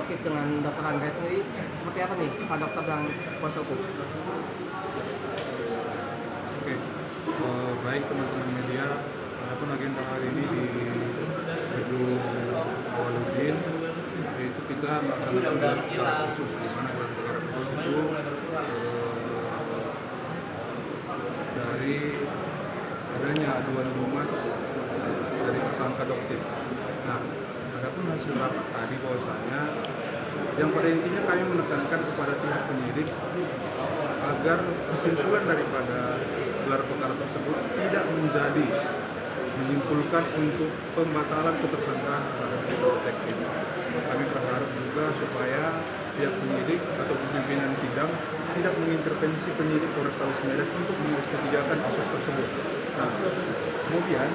adoptif dengan dokter Andreas sendiri seperti apa nih Pak Dokter dan kuasa hukum? Oke, baik teman-teman media, adapun agenda hari ini di gedung Awaludin, yaitu kita melaksanakan gelar perkara khusus, di mana gelar perkara khusus itu dari adanya aduan humas dari tersangka adoptif. Nah, adapun hasil rapat tadi bahwasanya yang pada intinya kami menekankan kepada pihak penyidik agar kesimpulan daripada gelar perkara tersebut tidak menyimpulkan untuk pembatalan ketersangkaan terhadap detektif. Kami berharap juga supaya pihak penyidik atau pimpinan sidang tidak mengintervensi penyidik Polrestabes Medan untuk menginvestigakan kasus tersebut. Nah, kemudian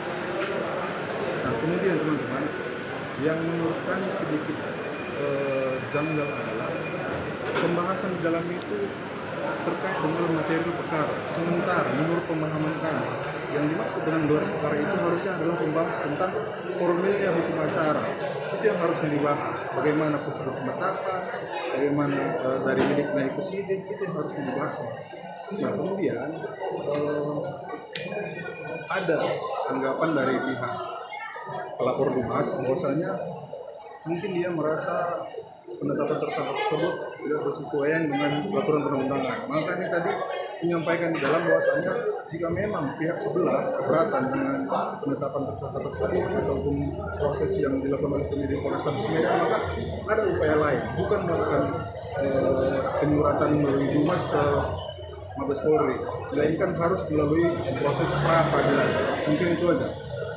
teman-teman, yang menurut kami sedikit janggal adalah pembahasan di dalam itu terkait dengan materi perkara. Sementara menurut pemahaman kami, yang dimaksud dengan gelar perkara itu harusnya adalah membahas tentang formilnya hukum acara. Itu yang harusnya dibahas. Bagaimana prosedur penetapan, bagaimana dari milik naik ke sidik, itu yang harusnya dibahas. Nah, kemudian ada anggapan dari pihak pelapor Dumas bahwasanya mungkin dia merasa penetapan tersangka tersebut tidak bersesuaian dengan peraturan perundang-undangan. Makanya tadi menyampaikan di dalam bahwasanya jika memang pihak sebelah keberatan dengan penetapan tersangka tersebut ataupun proses yang dilakukan oleh penyidik Polrestabes Medan, maka ada upaya lain, bukan melakukan penyuratan melalui Dumas ke Mabes Polri, melainkan harus melalui proses pra peradilan. Mungkin itu aja.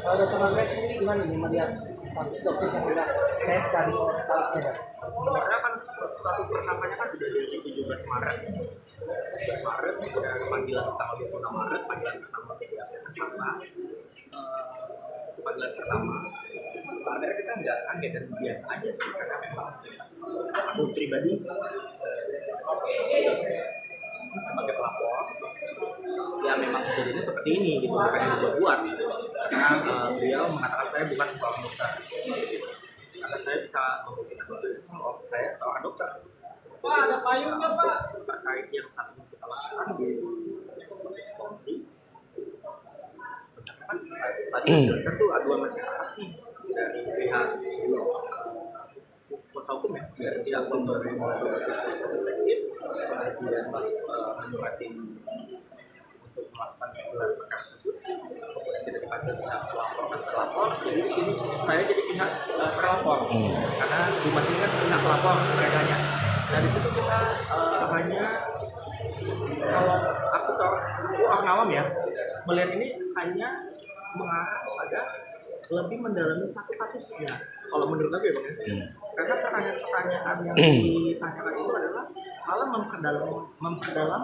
Kalau dokter Andreas sendiri gimana nih melihat status dokter yang udah PSK di Polrestabes Medan? Sebenarnya kan status tersangkanya kan sudah dari 17 Maret. 17 Maret dan panggilan tanggal 26 Maret, panggilan pertama tidak tersangka. Itu panggilan pertama. Sebenarnya kita nggak kaget dan biasa aja sih, karena memang aku pribadi sebagai pelapor ya memang kejadiannya seperti ini gitu, bukan yang buat karena beliau mengatakan saya bukan seorang dokter, karena saya bisa membuktikan kalau saya seorang dokter. Pak, ada payungnya Pak, terkait yang saat ini kita lakukan di Polri. Kan tadi dijelaskan tuh aduan masyarakat nih dari pihak kuasa hukum ya, dari pihak pemberi detektif, kemudian menyurati untuk melakukan gelar perkara khusus, kemudian kita dipanggil pihak pelapor dan terlapor. Jadi di sini saya jadi pihak terlapor, karena Dumas ini kan pihak pelapor merekanya. Nah di situ kita hanya, kalau aku orang awam ya, melihat ini hanya mengarah pada lebih mendalami satu kasusnya. Kalau menurut aku ya Bang ya. Karena pertanyaan-pertanyaan yang ditanyakan itu adalah malah memperdalam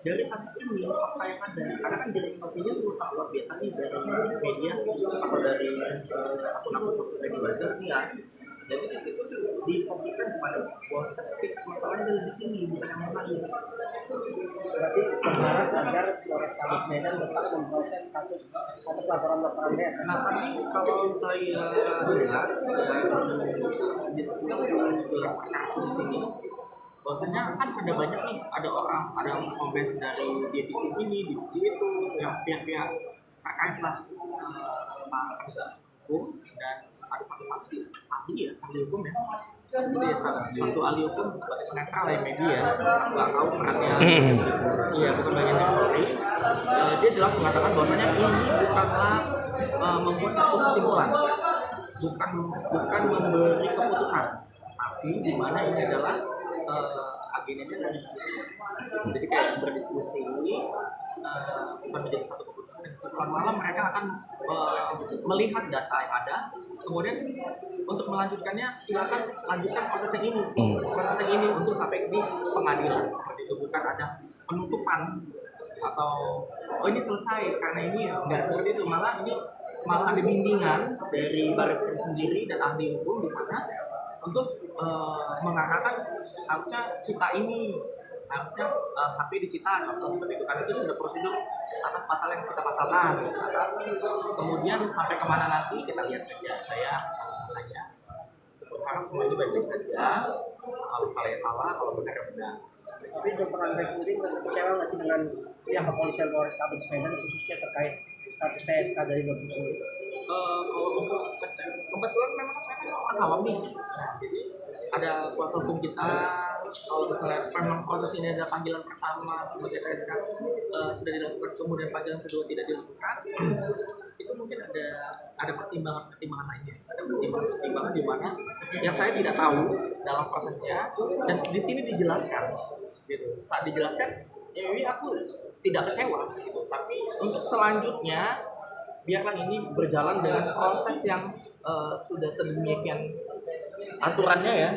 dari kasus ini apa yang ada. Karena kan jadi opini itu sangat luar biasa nih dari media atau dari akun-akun sosial media. Jadi di situ difokuskan kepada masalahnya dari di sini, bukan yang lain. Berarti berharap agar Polrestabes Medan tetap memproses kasus atas laporan dokter Andreas. Nah, tapi kalau saya dengar diskusi kasus ini, bahwasanya kan ada banyak nih, ada yang kompens dari divisi ini, divisi itu, yang pihak-pihak terkait lah, hukum, dan ada satu saksi ahli hukum ya. Jadi satu ahli hukum sebagai penetral ya media, nggak tahu perannya, iya bukan bagian dari Polri. Dia jelas mengatakan bahwasanya ini bukanlah membuat satu kesimpulan, bukan memberi keputusan, tapi di mana ini adalah agendanya adalah diskusi. Jadi kayak berdiskusi ini bukan menjadi satu keputusan dan kesimpulan, malam mereka akan melihat data yang ada. Kemudian untuk melanjutkannya silakan lanjutkan proses yang ini untuk sampai di pengadilan, seperti itu. Bukan ada penutupan atau ini selesai karena ini nggak seperti itu, malah ada bimbingan dari Barreskrim sendiri dan ahli hukum di sana untuk mengarahkan harusnya harusnya HP disita, contoh seperti itu, karena itu sudah prosedur atas pasal yang kita pasalkan. Kemudian sampai kemana nanti kita lihat saja. Saya hanya berharap semua ini baik-baik saja. Kalau salah ya salah, kalau benar ya benar. Tapi dokter Andre sendiri kecewa nggak sih dengan pihak kepolisian Polrestabes Medan khususnya terkait status TSK dari dokter sendiri? Kalau untuk kebetulan memang saya kan orang awam nih. Nah, jadi ada kuasa hukum kita. Kalau misalnya memang proses ini ada panggilan pertama sebagai TSK sudah dilakukan, kemudian panggilan kedua tidak dilakukan, itu mungkin ada pertimbangan lainnya. Ada pertimbangan di mana yang saya tidak tahu dalam prosesnya, dan di sini dijelaskan. Gitu. Saat dijelaskan, ya ini aku tidak kecewa. Gitu. Tapi untuk selanjutnya biarlah ini berjalan dengan proses yang sudah sedemikian aturannya ya,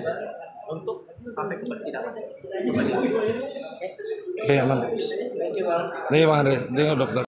untuk sampai ke persidangan. Oke, aman. Thank you, Bang. Nih Bang Andre, tengok dokter.